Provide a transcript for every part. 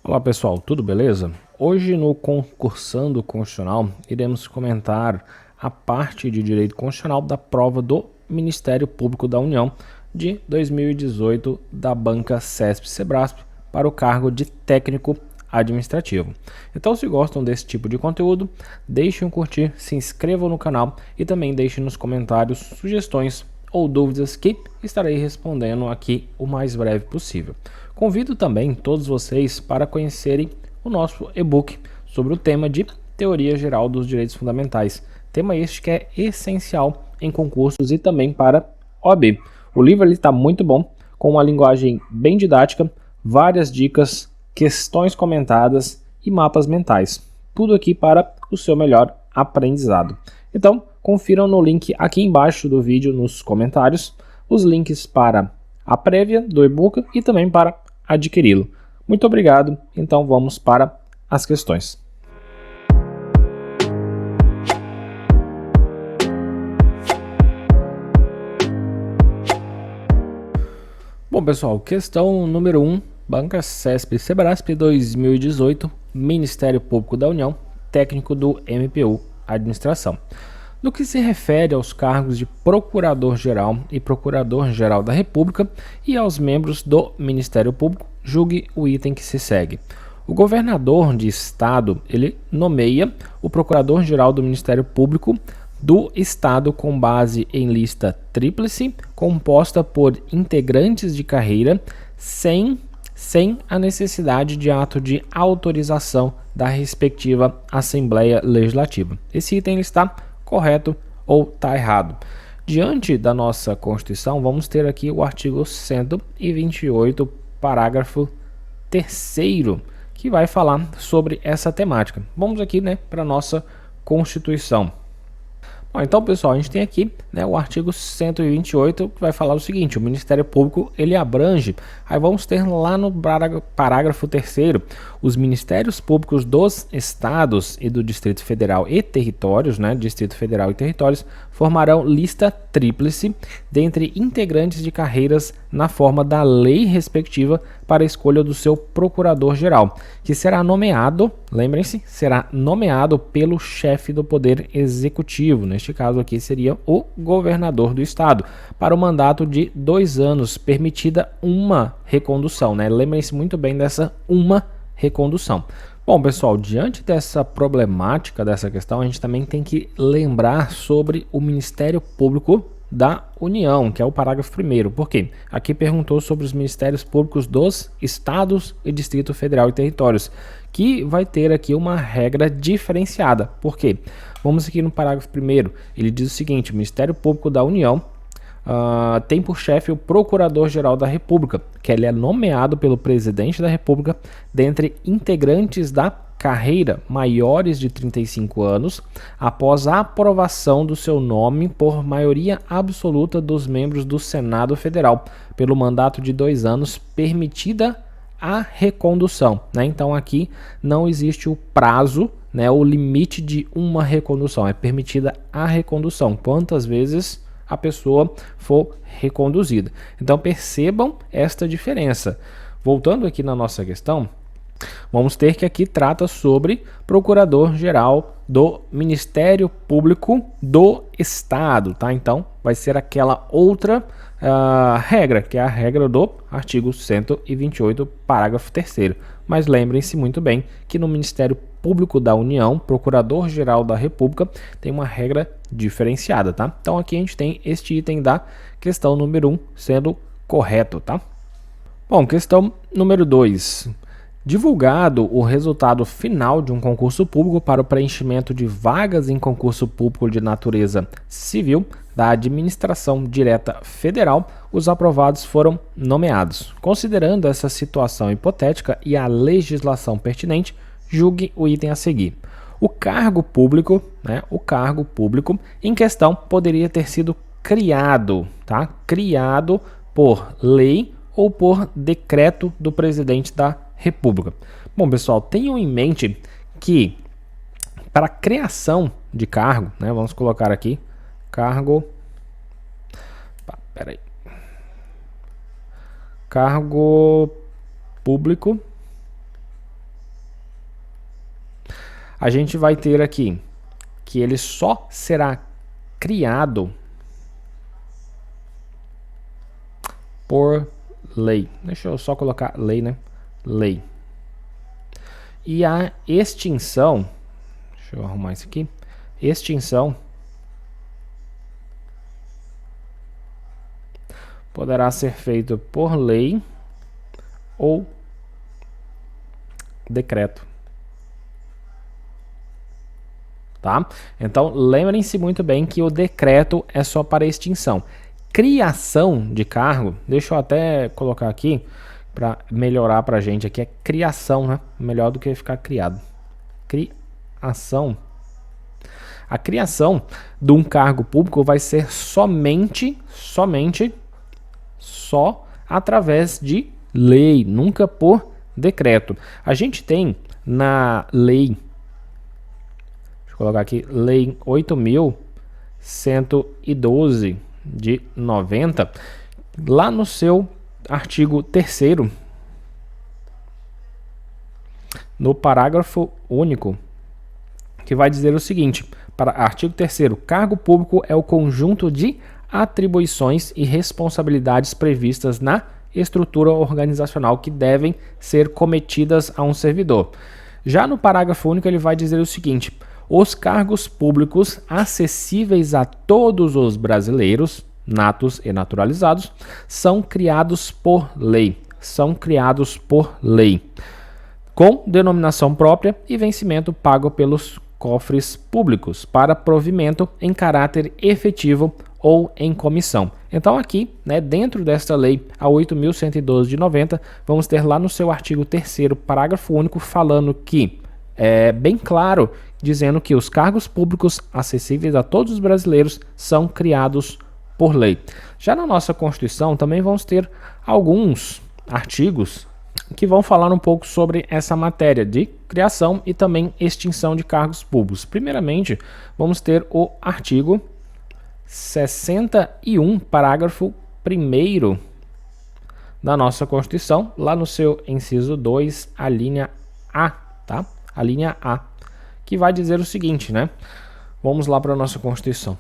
Olá pessoal, tudo beleza? Hoje no Concursando Constitucional iremos comentar a parte de Direito Constitucional da prova do Ministério Público da União de 2018 da banca CESP-Sebrasp para o cargo de técnico administrativo. Então, se gostam desse tipo de conteúdo, deixem um curtir, se inscrevam no canal e também deixem nos comentários sugestões ou dúvidas que estarei respondendo aqui o mais breve possível. Convido também todos vocês para conhecerem o nosso e-book sobre o tema de Teoria Geral dos Direitos Fundamentais, tema este que é essencial em concursos e também para OAB. O livro está muito bom, com uma linguagem bem didática, várias dicas, questões comentadas e mapas mentais. Tudo aqui para o seu melhor aprendizado. Então, confiram no link aqui embaixo do vídeo nos comentários os links para a prévia do e-book e também para adquiri-lo. Muito obrigado, então vamos para as questões. Bom pessoal, questão número 1, banca CESP-Sebrasp 2018, Ministério Público da União, técnico do MPU Administração. No que se refere aos cargos de Procurador-Geral e Procurador-Geral da República e aos membros do Ministério Público, julgue o item que se segue. O governador de estado, ele nomeia o Procurador-Geral do Ministério Público do estado com base em lista tríplice, composta por integrantes de carreira, sem a necessidade de ato de autorização da respectiva Assembleia Legislativa. Esse item está correto ou está errado. Diante da nossa Constituição, vamos ter aqui o artigo 128, parágrafo 3º, que vai falar sobre essa temática. Vamos aqui, para a nossa Constituição. Bom, então, pessoal, a gente tem aqui o artigo 128, que vai falar o seguinte: o Ministério Público ele abrange. Aí vamos ter lá no parágrafo 3º, os Ministérios Públicos dos Estados e do Distrito Federal e Territórios, Distrito Federal e Territórios, formarão lista tríplice dentre integrantes de carreiras na forma da lei respectiva para a escolha do seu procurador-geral, que será nomeado, lembrem-se, será nomeado pelo chefe do Poder Executivo. Neste caso aqui seria o governador do estado, para o mandato de 2 anos, permitida uma recondução. Lembrem-se muito bem dessa uma recondução. Bom, pessoal, diante dessa problemática, dessa questão, a gente também tem que lembrar sobre o Ministério Público da União, que é o parágrafo 1º. Por quê? Aqui perguntou sobre os Ministérios Públicos dos Estados e Distrito Federal e Territórios, que vai ter aqui uma regra diferenciada. Por quê? Vamos aqui no parágrafo 1º. Ele diz o seguinte: o Ministério Público da União tem por chefe o Procurador-Geral da República, que ele é nomeado pelo Presidente da República dentre integrantes da carreira maiores de 35 anos, após a aprovação do seu nome por maioria absoluta dos membros do Senado Federal, pelo mandato de 2 anos, permitida a recondução. Então aqui não existe o prazo, o limite de uma recondução, é permitida a recondução, quantas vezes a pessoa for reconduzida. Então percebam esta diferença. Voltando aqui na nossa questão, vamos ter que aqui trata sobre Procurador-Geral do Ministério Público do Estado, tá? Então vai ser aquela outra regra, que é a regra do artigo 128, parágrafo 3º. Mas lembrem-se muito bem que no Ministério Público da União, Procurador-Geral da República, tem uma regra diferenciada, tá? Então aqui a gente tem este item da questão número 1 sendo correto, tá? Bom, questão número 2. Divulgado o resultado final de um concurso público para o preenchimento de vagas em concurso público de natureza civil da Administração Direta Federal, os aprovados foram nomeados. Considerando essa situação hipotética e a legislação pertinente, julgue o item a seguir. O cargo público, o cargo público em questão poderia ter sido criado, tá? Criado por lei ou por decreto do presidente da República. Bom, pessoal, tenham em mente que para a criação de cargo, vamos colocar aqui cargo, cargo público a gente vai ter aqui que ele só será criado por lei. Deixa eu só colocar lei, né? Lei. E a extinção, deixa eu arrumar isso aqui. Extinção poderá ser feito por lei ou decreto. Tá? Então, lembrem-se muito bem que o decreto é só para extinção. Criação de cargo, deixa eu até colocar aqui para melhorar para a gente aqui, é criação, né? Melhor do que ficar criado. Criação. A criação de um cargo público vai ser somente através de lei, nunca por decreto. A gente tem na lei, deixa eu colocar aqui, lei 8.112 de 90, lá no seu artigo 3º, no parágrafo único, que vai dizer o seguinte, para artigo 3º, cargo público é o conjunto de atribuições e responsabilidades previstas na estrutura organizacional que devem ser cometidas a um servidor. Já no parágrafo único ele vai dizer o seguinte, os cargos públicos acessíveis a todos os brasileiros, natos e naturalizados, são criados por lei, com denominação própria e vencimento pago pelos cofres públicos para provimento em caráter efetivo ou em comissão. Então aqui, né, dentro desta lei, a 8.112 de 90, vamos ter lá no seu artigo 3º, parágrafo único, falando que, é bem claro, dizendo que os cargos públicos acessíveis a todos os brasileiros são criados por lei. Já na nossa Constituição também vamos ter alguns artigos que vão falar um pouco sobre essa matéria de criação e também extinção de cargos públicos. Primeiramente, vamos ter o artigo 61, parágrafo 1º da nossa Constituição, lá no seu inciso 2, a linha A, tá? A linha A, que vai dizer o seguinte, né? Vamos lá para a nossa Constituição.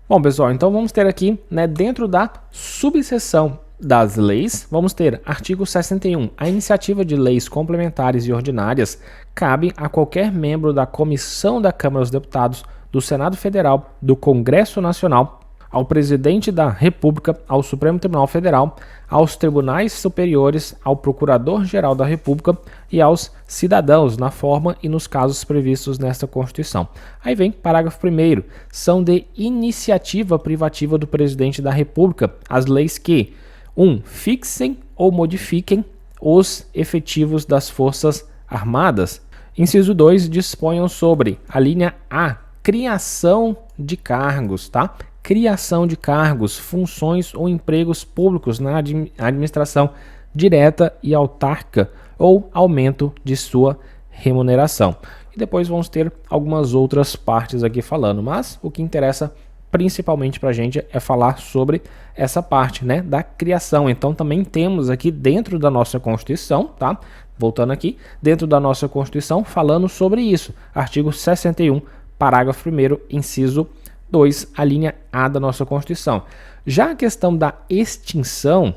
Bom, pessoal, então vamos ter aqui, né, dentro da subseção das leis, vamos ter artigo 61. A iniciativa de leis complementares e ordinárias cabe a qualquer membro da Comissão da Câmara dos Deputados, do Senado Federal, do Congresso Nacional, ao Presidente da República, ao Supremo Tribunal Federal, aos tribunais superiores, ao Procurador-Geral da República e aos cidadãos, na forma e nos casos previstos nesta Constituição. Aí vem parágrafo 1º. São de iniciativa privativa do Presidente da República as leis que 1. Fixem ou modifiquem os efetivos das Forças Armadas. Inciso 2. Disponham sobre a linha A, criação de cargos, tá? Criação de cargos, funções ou empregos públicos na administração direta e autárquica ou aumento de sua remuneração. E depois vamos ter algumas outras partes aqui falando, mas o que interessa principalmente para a gente é falar sobre essa parte, né, da criação. Então também temos aqui dentro da nossa Constituição, tá? Voltando aqui, dentro da nossa Constituição, falando sobre isso. Artigo 61, parágrafo 1º, inciso 2, a linha A da nossa Constituição. Já a questão da extinção,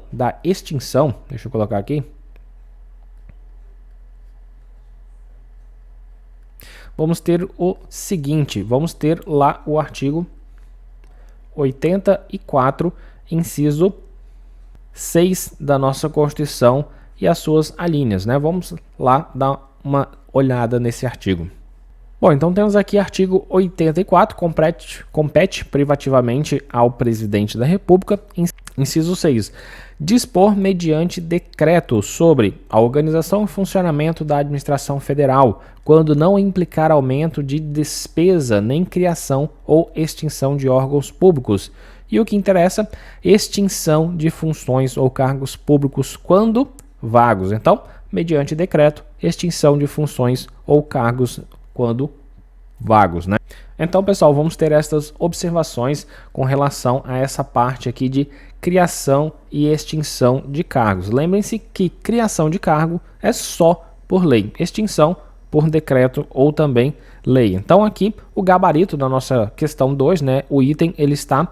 deixa eu colocar aqui. Vamos ter o seguinte, vamos ter lá o artigo 84, inciso 6 da nossa Constituição e as suas alíneas, né? Vamos lá dar uma olhada nesse artigo. Bom, então temos aqui artigo 84, compete privativamente ao Presidente da República, inciso 6, dispor mediante decreto sobre a organização e funcionamento da administração federal, quando não implicar aumento de despesa nem criação ou extinção de órgãos públicos. E o que interessa, extinção de funções ou cargos públicos quando vagos. Então, mediante decreto, extinção de funções ou cargos quando vagos, né? Então, pessoal, vamos ter estas observações com relação a essa parte aqui de criação e extinção de cargos. Lembrem-se que criação de cargo é só por lei, extinção por decreto ou também lei. Então aqui o gabarito da nossa questão 2, né, o item ele está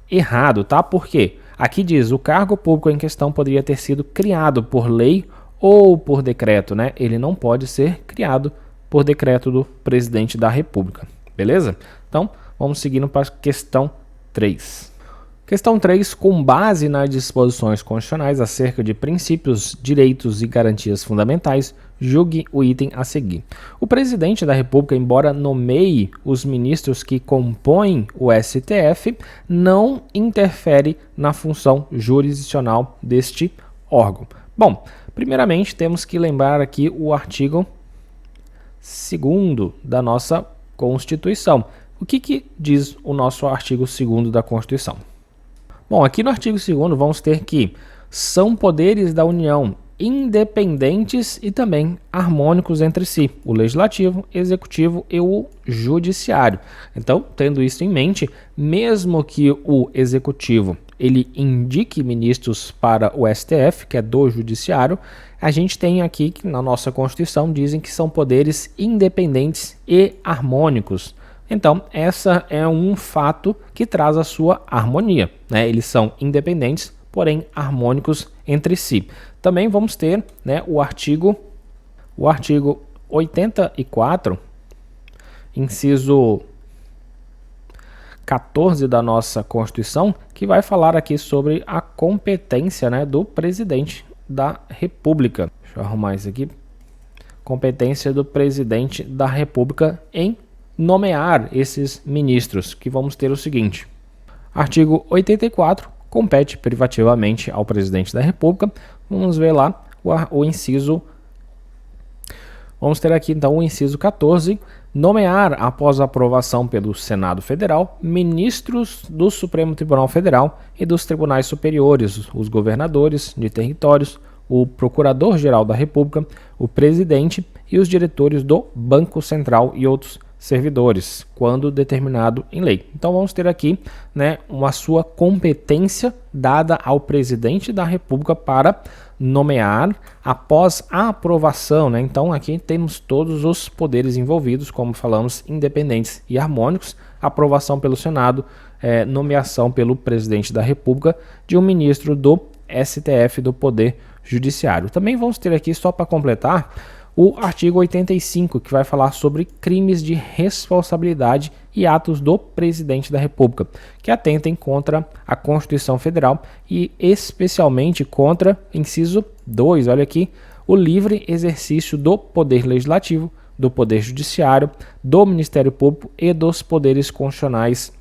errado, tá? Por quê? Aqui diz, o cargo público em questão poderia ter sido criado por lei ou por decreto, né? Ele não pode ser criado por decreto do presidente da República, beleza? Então, vamos seguindo para a questão 3. Questão 3, com base nas disposições constitucionais acerca de princípios, direitos e garantias fundamentais, julgue o item a seguir. O presidente da República, embora nomeie os ministros que compõem o STF, não interfere na função jurisdicional deste órgão. Bom, primeiramente temos que lembrar aqui o artigo 2º da nossa Constituição. O que diz o nosso artigo 2º da Constituição? Bom, aqui no artigo 2º vamos ter que são poderes da União independentes e também harmônicos entre si, o legislativo, executivo e o judiciário. Então, tendo isso em mente, mesmo que o executivo ele indique ministros para o STF, que é do judiciário, a gente tem aqui que na nossa Constituição dizem que são poderes independentes e harmônicos. Então, essa é um fato que traz a sua harmonia, né? Eles são independentes, porém harmônicos entre si. Também vamos ter, né, o artigo 84, inciso 14 da nossa Constituição, que vai falar aqui sobre a competência, né, do presidente da República. Deixa eu arrumar isso aqui. Competência do presidente da República em nomear esses ministros, que vamos ter o seguinte. Artigo 84, compete privativamente ao presidente da República. Vamos ver lá o inciso. Vamos ter aqui então o inciso 14, nomear após aprovação pelo Senado Federal, ministros do Supremo Tribunal Federal e dos tribunais superiores, os governadores de territórios, o Procurador-Geral da República, o presidente e os diretores do Banco Central e outros servidores, quando determinado em lei. Então vamos ter aqui, né, uma sua competência dada ao presidente da República para nomear após a aprovação, né? Então aqui temos todos os poderes envolvidos, como falamos, independentes e harmônicos, aprovação pelo Senado, nomeação pelo presidente da República de um ministro do STF, do Poder Judiciário. Também vamos ter aqui, só para completar, o artigo 85, que vai falar sobre crimes de responsabilidade e atos do presidente da República, que atentem contra a Constituição Federal e especialmente contra, inciso 2, olha aqui, o livre exercício do poder legislativo, do poder judiciário, do Ministério Público e dos poderes constitucionais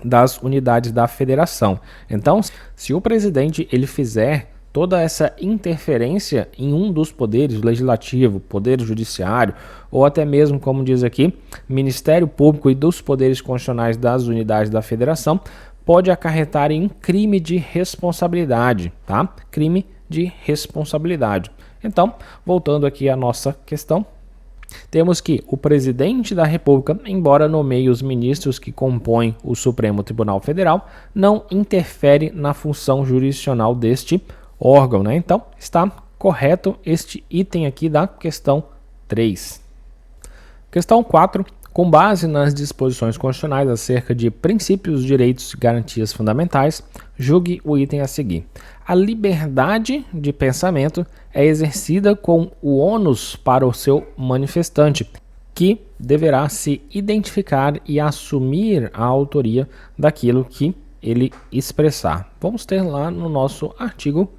das unidades da federação. Então, se o presidente ele fizer toda essa interferência em um dos poderes, legislativo, poder judiciário, ou até mesmo, como diz aqui, Ministério Público e dos poderes constitucionais das unidades da federação, pode acarretar em crime de responsabilidade, tá? Crime de responsabilidade. Então, voltando aqui à nossa questão, temos que o presidente da República, embora nomeie os ministros que compõem o Supremo Tribunal Federal, não interfere na função jurisdicional deste órgão, né? Então, está correto este item aqui da questão 3. Questão 4. Com base nas disposições constitucionais acerca de princípios, direitos e garantias fundamentais, julgue o item a seguir. A liberdade de pensamento é exercida com o ônus para o seu manifestante, que deverá se identificar e assumir a autoria daquilo que ele expressar. Vamos ter lá no nosso artigo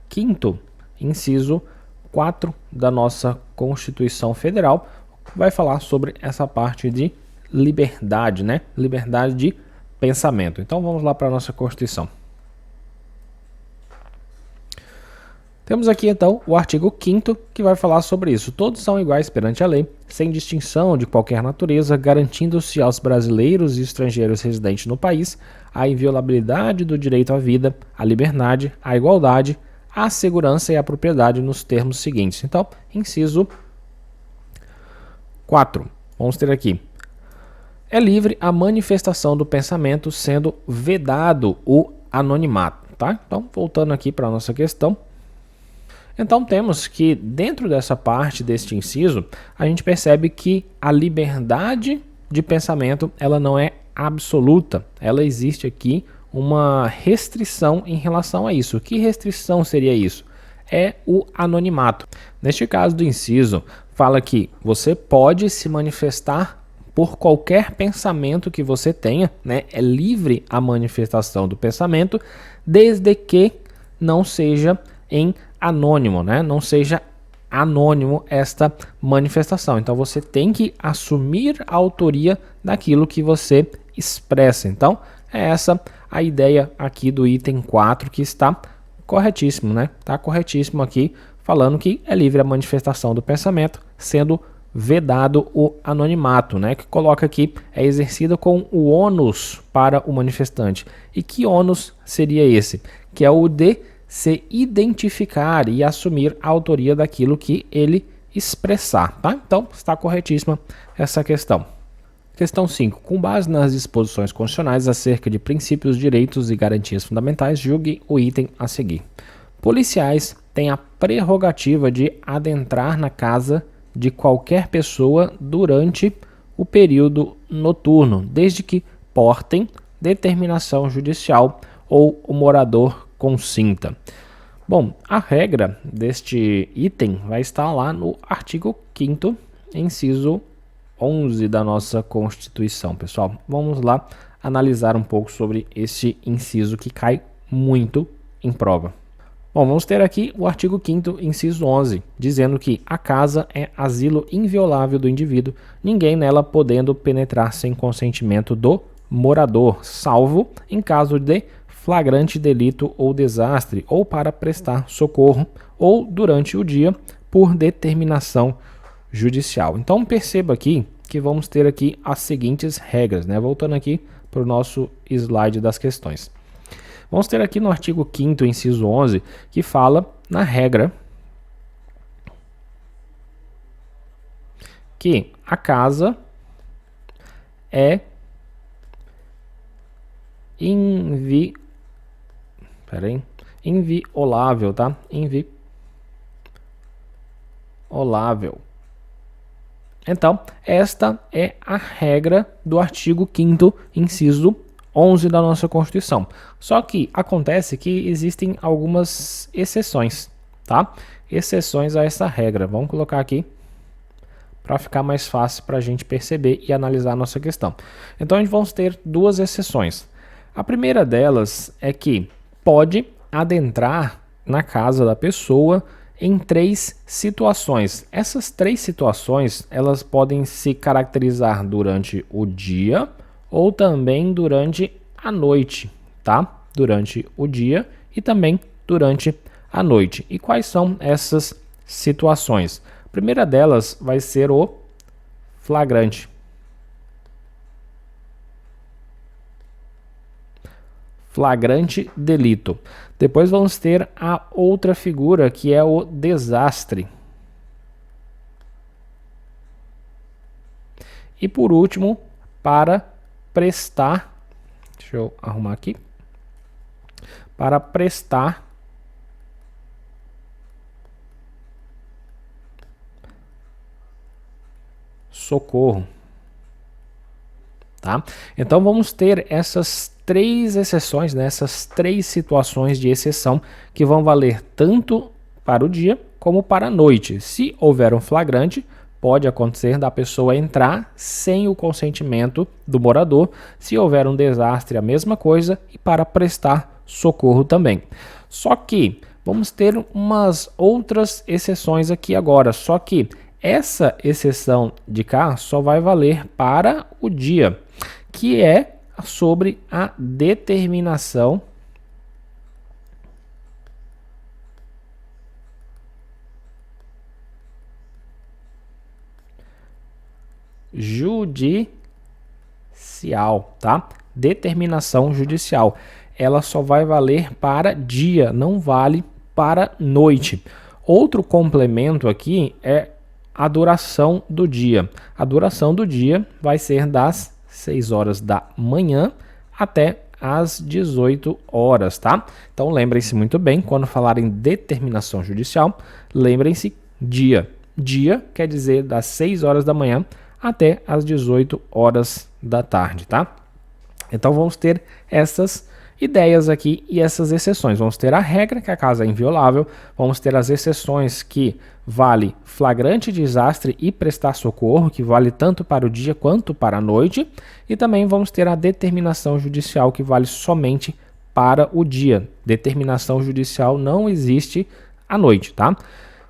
5º, inciso 4 da nossa Constituição Federal, vai falar sobre essa parte de liberdade, né? Liberdade de pensamento. Então vamos lá para a nossa Constituição. Temos aqui então o artigo 5º que vai falar sobre isso. Todos são iguais perante a lei, sem distinção de qualquer natureza, garantindo-se aos brasileiros e estrangeiros residentes no país a inviolabilidade do direito à vida, à liberdade, à igualdade, à segurança e à propriedade nos termos seguintes. Então, inciso 4. Vamos ter aqui. É livre a manifestação do pensamento, sendo vedado o anonimato, tá? Então, voltando aqui para a nossa questão. Então temos que dentro dessa parte deste inciso, a gente percebe que a liberdade de pensamento, ela não é absoluta. Ela existe aqui uma restrição em relação a isso. Que restrição seria isso? É o anonimato. Neste caso do inciso, fala que você pode se manifestar por qualquer pensamento que você tenha, né? É livre a manifestação do pensamento, desde que não seja em anônimo, né? Não seja anônimo esta manifestação. Então você tem que assumir a autoria daquilo que você expressa. Então é essa a ideia aqui do item 4, que está corretíssimo, né? Está corretíssimo aqui, falando que é livre a manifestação do pensamento, sendo vedado o anonimato, né? Que coloca aqui, é exercida com o ônus para o manifestante. E que ônus seria esse? Que é o de se identificar e assumir a autoria daquilo que ele expressar, tá? Então, está corretíssima essa questão. Questão 5. Com base nas disposições constitucionais acerca de princípios, direitos e garantias fundamentais, julgue o item a seguir. Policiais têm a prerrogativa de adentrar na casa de qualquer pessoa durante o período noturno, desde que portem determinação judicial ou o morador consinta. Bom, a regra deste item vai estar lá no artigo 5º, inciso 11 da nossa Constituição, pessoal. Vamos lá analisar um pouco sobre esse inciso que cai muito em prova. Bom, vamos ter aqui o artigo 5º, inciso 11, dizendo que a casa é asilo inviolável do indivíduo, ninguém nela podendo penetrar sem consentimento do morador, salvo em caso de flagrante delito ou desastre, ou para prestar socorro, ou durante o dia, por determinação judicial. Então perceba aqui que vamos ter aqui as seguintes regras, né? Voltando aqui para o nosso slide das questões. Vamos ter aqui no artigo 5º, inciso 11, que fala na regra que a casa é inviolável, tá? Inviolável. Então, esta é a regra do artigo 5º, inciso 11 da nossa Constituição. Só que acontece que existem algumas exceções, tá? Exceções a essa regra. Vamos colocar aqui para ficar mais fácil para a gente perceber e analisar a nossa questão. Então, a gente vai ter duas exceções. A primeira delas é que pode adentrar na casa da pessoa em 3 situações. Essas 3 situações, elas podem se caracterizar durante o dia ou também durante a noite, tá? Durante o dia e também durante a noite. E quais são essas situações? A primeira delas vai ser o flagrante. Flagrante delito. Depois vamos ter a outra figura, que é o desastre. E por último, para prestar, deixa eu arrumar aqui, para prestar socorro. Tá? Então vamos ter essas 3 exceções, né? Essas 3 situações de exceção que vão valer tanto para o dia como para a noite. Se houver um flagrante, pode acontecer da pessoa entrar sem o consentimento do morador. Se houver um desastre, a mesma coisa, e para prestar socorro também. Só que vamos ter umas outras exceções aqui agora, só que essa exceção de cá só vai valer para o dia, que é sobre a determinação judicial, tá? Determinação judicial. Ela só vai valer para dia, não vale para noite. Outro complemento aqui é a duração do dia. A duração do dia vai ser das 6 horas da manhã até às 18 horas, tá? Então lembrem-se muito bem, quando falarem determinação judicial, lembrem-se dia. Dia quer dizer das 6 horas da manhã até as 18 horas da tarde, tá? Então vamos ter essas ideias aqui e essas exceções. Vamos ter a regra, que a casa é inviolável, vamos ter as exceções, que vale flagrante desastre e prestar socorro, que vale tanto para o dia quanto para a noite, e também vamos ter a determinação judicial, que vale somente para o dia. Determinação judicial não existe à noite, tá?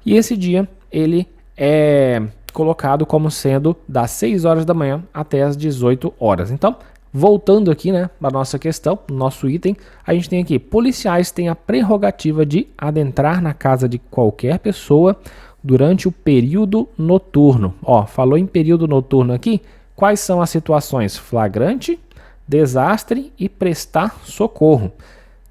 E esse dia, ele é colocado como sendo das 6 horas da manhã até as 18 horas. Então, voltando aqui, né, para nossa questão, nosso item, a gente tem aqui: policiais têm a prerrogativa de adentrar na casa de qualquer pessoa durante o período noturno. Ó, falou em período noturno aqui, quais são as situações? Flagrante, desastre e prestar socorro,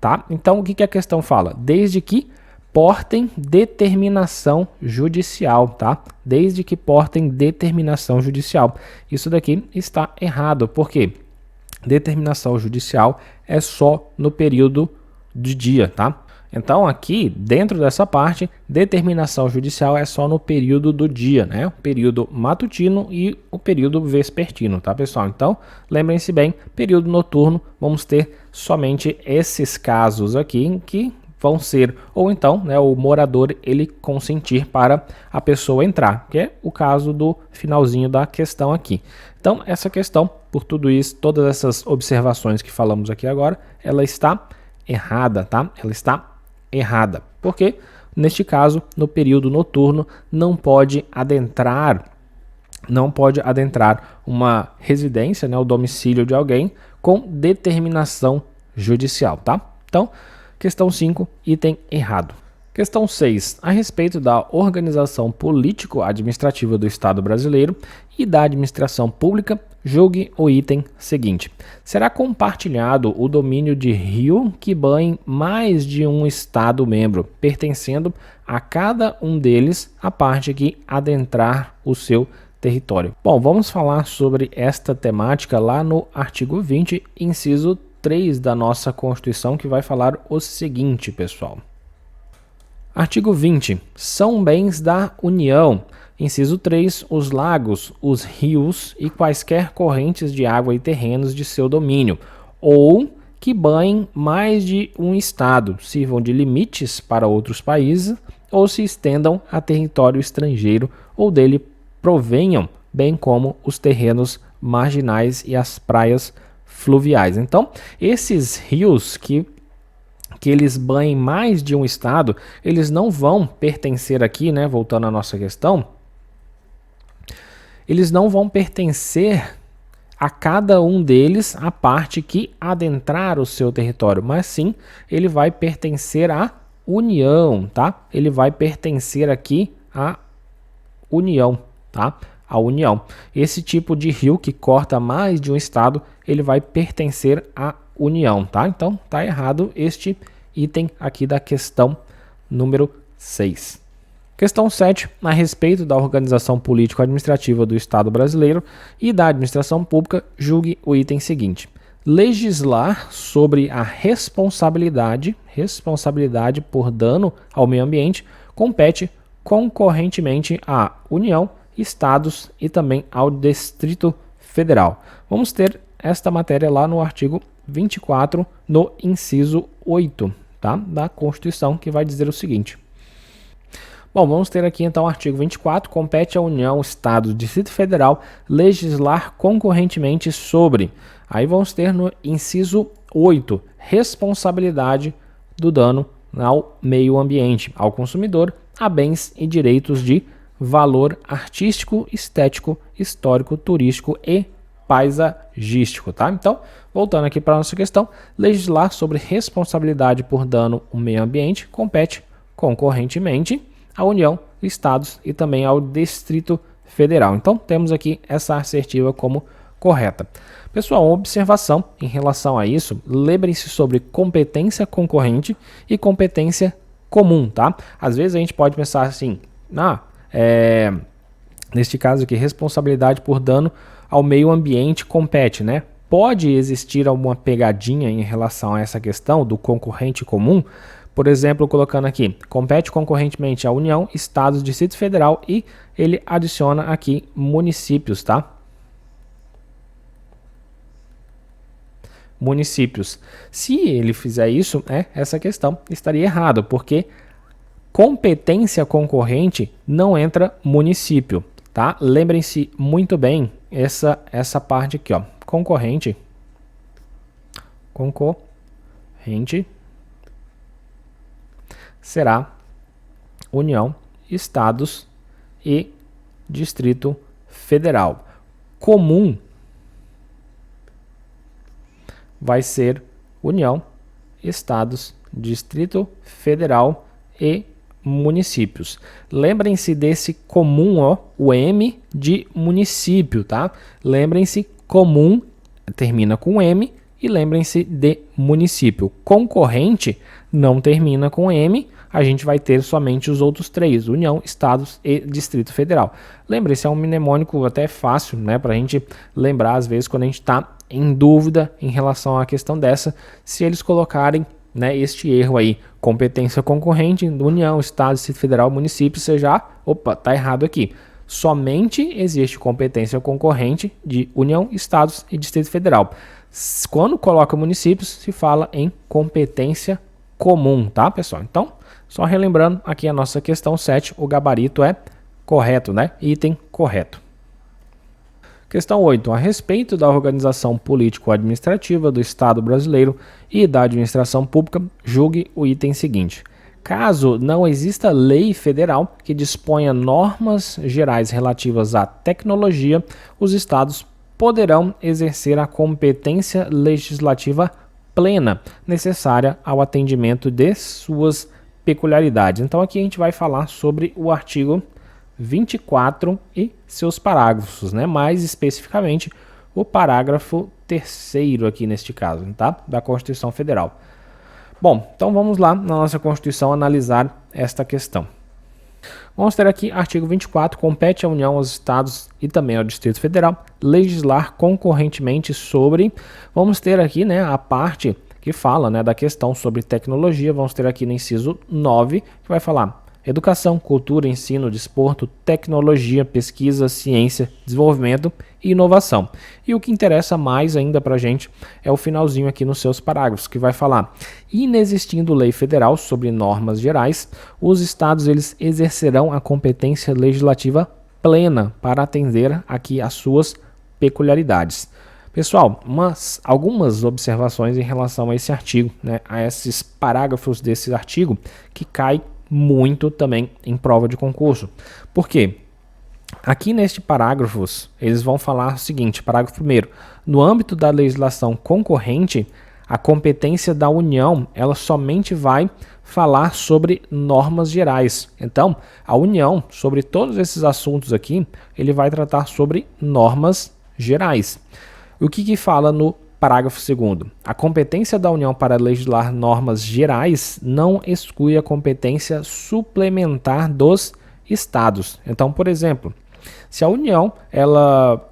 tá? Então, o que que a questão fala? Desde que portem determinação judicial, tá? Desde que portem determinação judicial. Isso daqui está errado, por quê? Determinação judicial é só no período de dia, tá? Então aqui, dentro dessa parte, determinação judicial é só no período do dia, né? O período matutino e o período vespertino, tá, pessoal? Então, lembrem-se bem, período noturno, vamos ter somente esses casos aqui em que vão ser, ou então, né, o morador ele consentir para a pessoa entrar, que é o caso do finalzinho da questão aqui. Então, essa questão, por tudo isso, todas essas observações que falamos aqui agora, ela está errada, tá? Ela está errada. Porque, neste caso, no período noturno, não pode adentrar uma residência, né, o domicílio de alguém, com determinação judicial, tá? Então, questão 5, item errado. Questão 6. A respeito da organização político-administrativa do Estado brasileiro e da administração pública, julgue o item seguinte: será compartilhado o domínio de rio que banhe mais de um Estado membro, pertencendo a cada um deles a parte que adentrar o seu território. Bom, vamos falar sobre esta temática lá no artigo 20, inciso 3 da nossa Constituição, que vai falar o seguinte, pessoal. Artigo 20. São bens da União. Inciso 3. Os lagos, os rios e quaisquer correntes de água e terrenos de seu domínio, ou que banhem mais de um estado, sirvam de limites para outros países, ou se estendam a território estrangeiro, ou dele provenham, bem como os terrenos marginais e as praias fluviais. Então, esses rios que eles banhem mais de um estado, eles não vão pertencer aqui, né, voltando à nossa questão, eles não vão pertencer a cada um deles a parte que adentrar o seu território, mas sim, ele vai pertencer à União, tá? Ele vai pertencer aqui à União, tá? A União. Esse tipo de rio que corta mais de um estado, ele vai pertencer à União, tá? Então, tá errado este item aqui da questão número 6. Questão 7, a respeito da organização político-administrativa do Estado brasileiro e da administração pública, julgue o item seguinte: legislar sobre a responsabilidade por dano ao meio ambiente compete concorrentemente à União, Estados e também ao Distrito Federal. Vamos ter esta matéria lá no artigo 24, no inciso 8, tá, da Constituição, que vai dizer o seguinte. Bom, vamos ter aqui então o artigo 24, compete à União, Estado e Distrito Federal legislar concorrentemente sobre. Aí vamos ter no inciso 8, responsabilidade do dano ao meio ambiente, ao consumidor, a bens e direitos de valor artístico, estético, histórico, turístico e paisagístico, tá? Então, voltando aqui para a nossa questão, legislar sobre responsabilidade por dano ao meio ambiente compete concorrentemente à União, Estados e também ao Distrito Federal. Então, temos aqui essa assertiva como correta. Pessoal, uma observação em relação a isso, lembrem-se sobre competência concorrente e competência comum, tá? Às vezes a gente pode pensar assim, neste caso aqui, responsabilidade por dano ao meio ambiente compete, né? pode existir alguma pegadinha em relação a essa questão do concorrente comum. Por exemplo, colocando aqui, compete concorrentemente à União, Estados, Distrito Federal e ele adiciona aqui municípios, tá? Municípios. Se ele fizer isso, essa questão estaria errada, porque competência concorrente não entra município, tá? Lembrem-se muito bem essa parte aqui, ó. Concorrente será União, Estados e Distrito Federal. Comum vai ser União, Estados, Distrito Federal e municípios. Lembrem-se desse comum, ó, o M de município, tá? Lembrem-se, comum termina com M e lembrem-se de município. Concorrente não termina com M, a gente vai ter somente os outros três, União, Estados e Distrito Federal. Lembre-se, é um mnemônico até fácil, né, para a gente lembrar às vezes quando a gente está em dúvida em relação à questão dessa, se eles colocarem, né, este erro aí, competência concorrente, União, Estado, Distrito Federal, município, você já, opa, tá errado aqui. Somente existe competência concorrente de União, Estados e Distrito Federal. Quando coloca municípios, se fala em competência comum, tá, pessoal? Então, só relembrando aqui a nossa questão 7, o gabarito é correto, né? Item correto. Questão 8. A respeito da organização político-administrativa do Estado brasileiro e da administração pública, julgue o item seguinte. Caso não exista lei federal que disponha normas gerais relativas à tecnologia, os estados poderão exercer a competência legislativa plena necessária ao atendimento de suas peculiaridades. Então aqui a gente vai falar sobre o artigo 24 e seus parágrafos, né? Mais especificamente o parágrafo 3º aqui neste caso, tá? Da Constituição Federal. Bom, então vamos lá na nossa Constituição analisar esta questão. Vamos ter aqui artigo 24, compete à União, aos Estados e também ao Distrito Federal legislar concorrentemente sobre, vamos ter aqui, né, a parte que fala, né, da questão sobre tecnologia, vamos ter aqui no inciso 9, que vai falar educação, cultura, ensino, desporto, tecnologia, pesquisa, ciência, desenvolvimento e inovação. E o que interessa mais ainda para a gente é o finalzinho aqui nos seus parágrafos, que vai falar: inexistindo lei federal sobre normas gerais, os estados eles exercerão a competência legislativa plena para atender aqui às suas peculiaridades. Pessoal, algumas observações em relação a esse artigo, né, a esses parágrafos desse artigo que cai muito também em prova de concurso. Por quê? Aqui neste parágrafos, eles vão falar o seguinte, parágrafo 1º, no âmbito da legislação concorrente, a competência da União, ela somente vai falar sobre normas gerais. Então, a União, sobre todos esses assuntos aqui, ele vai tratar sobre normas gerais. O que fala no parágrafo 2º? A competência da União para legislar normas gerais não exclui a competência suplementar dos estados. Então, por exemplo, se a União ela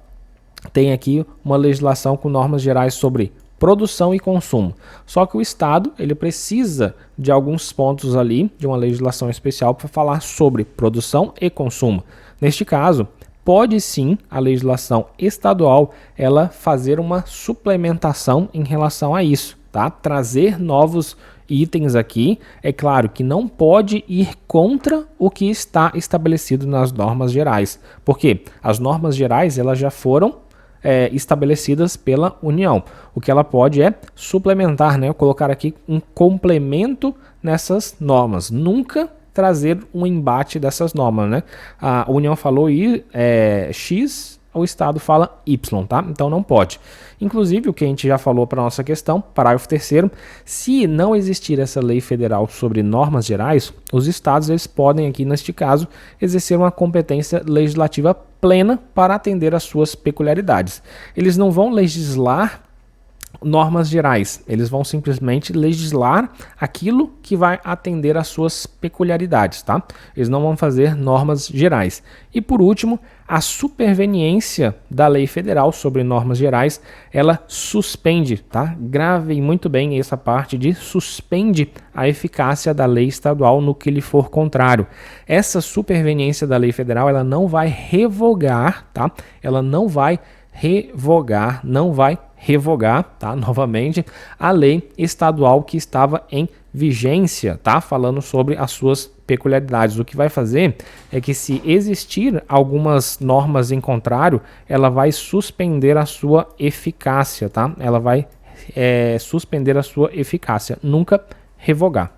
tem aqui uma legislação com normas gerais sobre produção e consumo, só que o estado ele precisa de alguns pontos ali de uma legislação especial para falar sobre produção e consumo. Neste caso, pode sim a legislação estadual ela fazer uma suplementação em relação a isso, tá? Trazer novos itens aqui, é claro que não pode ir contra o que está estabelecido nas normas gerais, porque as normas gerais elas já foram estabelecidas pela União. O que ela pode é suplementar, né? Colocar aqui um complemento nessas normas, nunca trazer um embate dessas normas, né? A União falou X, o Estado fala Y, tá? Então não pode. Inclusive, o que a gente já falou para a nossa questão, parágrafo 3º, se não existir essa lei federal sobre normas gerais, os Estados eles podem aqui, neste caso, exercer uma competência legislativa plena para atender às suas peculiaridades. Eles não vão legislar normas gerais, eles vão simplesmente legislar aquilo que vai atender às suas peculiaridades, tá? Eles não vão fazer normas gerais. E por último, a superveniência da lei federal sobre normas gerais, ela suspende, tá? Gravem muito bem essa parte de suspende a eficácia da lei estadual no que lhe for contrário. Essa superveniência da lei federal, ela não vai revogar, tá? Ela não vai revogar, tá? Novamente, a lei estadual que estava em vigência, tá? Falando sobre as suas peculiaridades. O que vai fazer é que, se existir algumas normas em contrário, ela vai suspender a sua eficácia, tá? Ela vai suspender a sua eficácia, nunca revogar.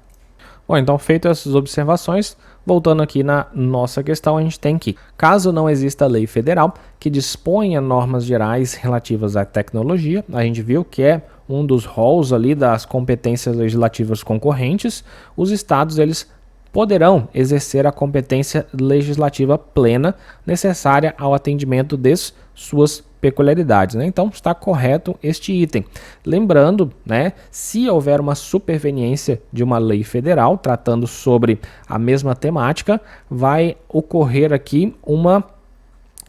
Bom, então, feitas essas observações, voltando aqui na nossa questão, a gente tem que, caso não exista lei federal que disponha normas gerais relativas à tecnologia, a gente viu que é um dos roles ali das competências legislativas concorrentes, os estados, eles poderão exercer a competência legislativa plena necessária ao atendimento de suas peculiaridades, né? Então está correto este item. Lembrando, né, se houver uma superveniência de uma lei federal tratando sobre a mesma temática, vai ocorrer aqui uma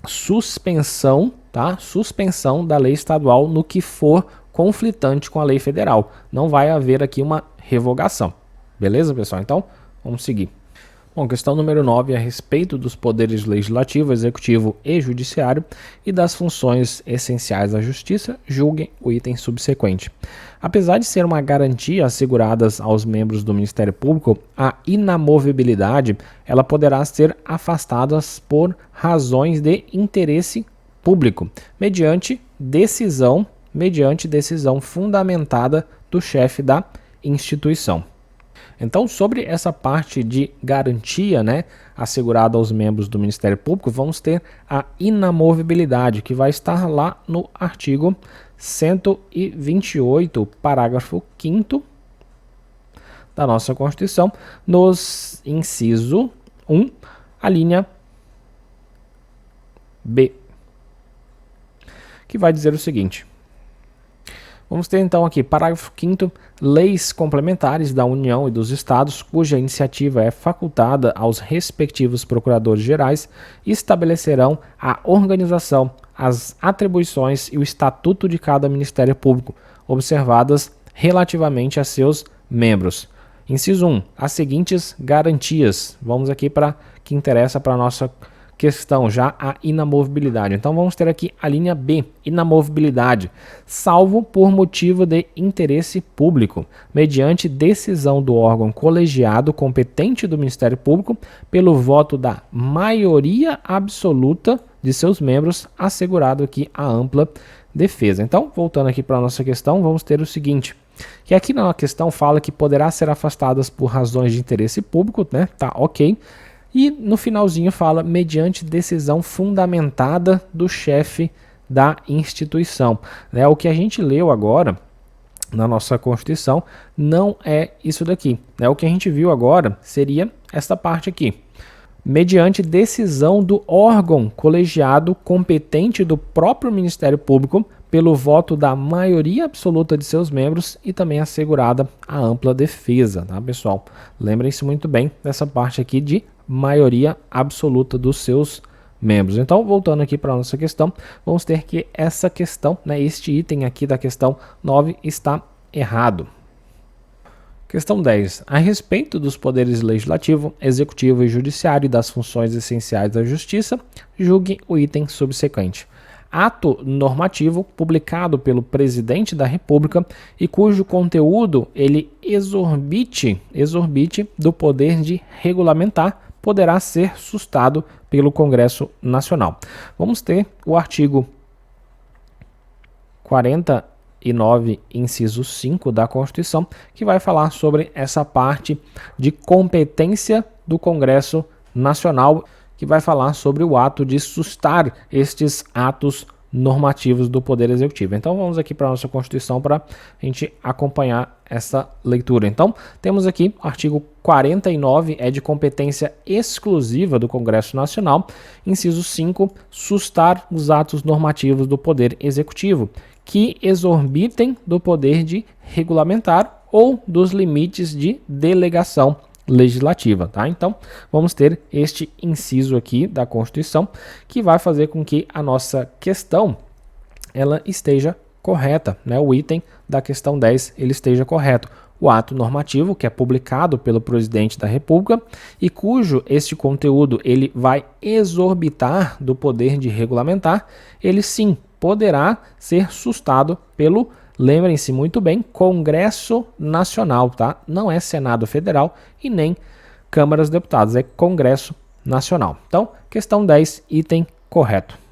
suspensão, tá? Suspensão da lei estadual no que for conflitante com a lei federal. Não vai haver aqui uma revogação. Beleza, pessoal? Então, vamos seguir. Bom, questão número 9 é a respeito dos poderes legislativo, executivo e judiciário e das funções essenciais da justiça. Julguem o item subsequente. Apesar de ser uma garantia assegurada aos membros do Ministério Público, a inamovibilidade ela poderá ser afastada por razões de interesse público, mediante decisão fundamentada do chefe da instituição. Então, sobre essa parte de garantia, né, assegurada aos membros do Ministério Público, vamos ter a inamovibilidade, que vai estar lá no artigo 128, parágrafo 5º da nossa Constituição, nos inciso 1, a linha B, que vai dizer o seguinte. Vamos ter então aqui, parágrafo 5º, leis complementares da União e dos Estados, cuja iniciativa é facultada aos respectivos procuradores gerais, estabelecerão a organização, as atribuições e o estatuto de cada Ministério Público, observadas relativamente a seus membros. Inciso 1, as seguintes garantias. Vamos aqui para que interessa para a nossa questão, já a inamovibilidade. Então vamos ter aqui a linha B, inamovibilidade, salvo por motivo de interesse público, mediante decisão do órgão colegiado competente do Ministério Público, pelo voto da maioria absoluta de seus membros, assegurado aqui a ampla defesa. Então, voltando aqui para a nossa questão, vamos ter o seguinte, que aqui na questão fala que poderá ser afastadas por razões de interesse público, né? Tá, ok. E no finalzinho fala mediante decisão fundamentada do chefe da instituição. Né? O que a gente leu agora na nossa Constituição não é isso daqui. Né? O que a gente viu agora seria esta parte aqui. Mediante decisão do órgão colegiado competente do próprio Ministério Público, pelo voto da maioria absoluta de seus membros e também assegurada a ampla defesa, tá, pessoal? Lembrem-se muito bem dessa parte aqui de maioria absoluta dos seus membros. Então, voltando aqui para a nossa questão, vamos ter que essa questão, né, este item aqui da questão 9 está errado. Questão 10. A respeito dos poderes legislativo, executivo e judiciário e das funções essenciais da justiça, julgue o item subsequente. Ato normativo publicado pelo Presidente da República e cujo conteúdo ele exorbite do poder de regulamentar poderá ser sustado pelo Congresso Nacional. Vamos ter o artigo 49, inciso 5 da Constituição, que vai falar sobre essa parte de competência do Congresso Nacional, que vai falar sobre o ato de sustar estes atos normativos do Poder Executivo. Então vamos aqui para a nossa Constituição para a gente acompanhar essa leitura. Então temos aqui o artigo 49, é de competência exclusiva do Congresso Nacional. Inciso 5, sustar os atos normativos do Poder Executivo, que exorbitem do poder de regulamentar ou dos limites de delegação legislativa, tá? Então, vamos ter este inciso aqui da Constituição que vai fazer com que a nossa questão ela esteja correta, né? O item da questão 10 ele esteja correto. O ato normativo que é publicado pelo presidente da República e cujo este conteúdo ele vai exorbitar do poder de regulamentar, ele sim poderá ser sustado pelo, lembrem-se muito bem, Congresso Nacional, tá? Não é Senado Federal e nem Câmara dos Deputados, é Congresso Nacional. Então, questão 10, item correto.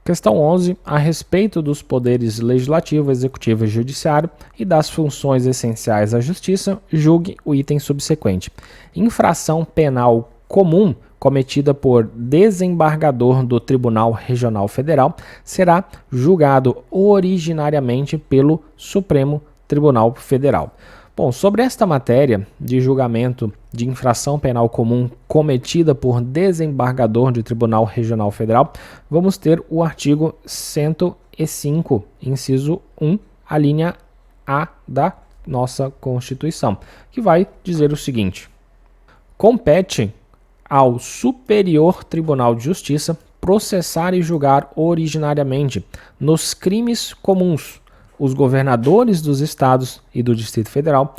Questão 11, a respeito dos poderes legislativo, executivo e judiciário e das funções essenciais à justiça, julgue o item subsequente. Infração penal comum cometida por desembargador do Tribunal Regional Federal será julgado originariamente pelo Supremo Tribunal Federal. Bom, sobre esta matéria de julgamento de infração penal comum cometida por desembargador de Tribunal Regional Federal, vamos ter o artigo 105, inciso 1, a linha A da nossa Constituição, que vai dizer o seguinte: compete ao Superior Tribunal de Justiça processar e julgar originariamente nos crimes comuns os governadores dos estados e do Distrito Federal,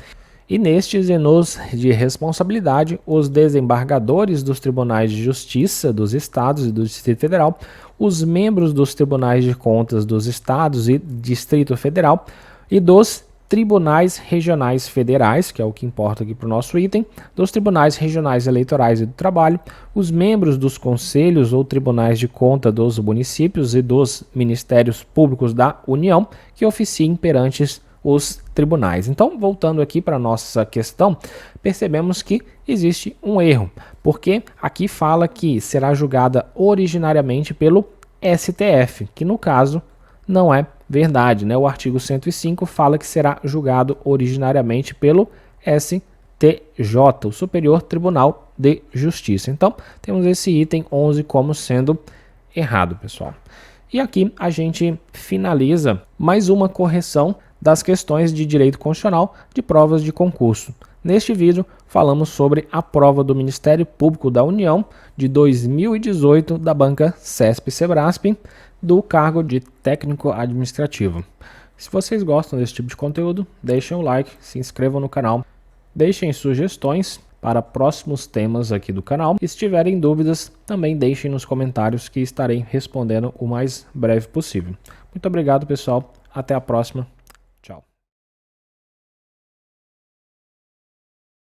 e nestes e nos de responsabilidade os desembargadores dos tribunais de justiça dos estados e do Distrito Federal, os membros dos tribunais de contas dos estados e Distrito Federal e dos tribunais regionais federais, que é o que importa aqui para o nosso item, dos tribunais regionais eleitorais e do trabalho, os membros dos conselhos ou tribunais de conta dos municípios e dos ministérios públicos da União que oficiem perante os tribunais. Então, voltando aqui para a nossa questão, percebemos que existe um erro, porque aqui fala que será julgada originariamente pelo STF, que no caso não é verdade, né? O artigo 105 fala que será julgado originariamente pelo STJ, o Superior Tribunal de Justiça. Então, temos esse item 11 como sendo errado, pessoal. E aqui a gente finaliza mais uma correção das questões de direito constitucional de provas de concurso. Neste vídeo, falamos sobre a prova do Ministério Público da União de 2018 da banca CESP-Sebrasp, do cargo de técnico administrativo. Se vocês gostam desse tipo de conteúdo, deixem o like, se inscrevam no canal, deixem sugestões para próximos temas aqui do canal. E se tiverem dúvidas, também deixem nos comentários que estarei respondendo o mais breve possível. Muito obrigado, pessoal. Até a próxima. Tchau.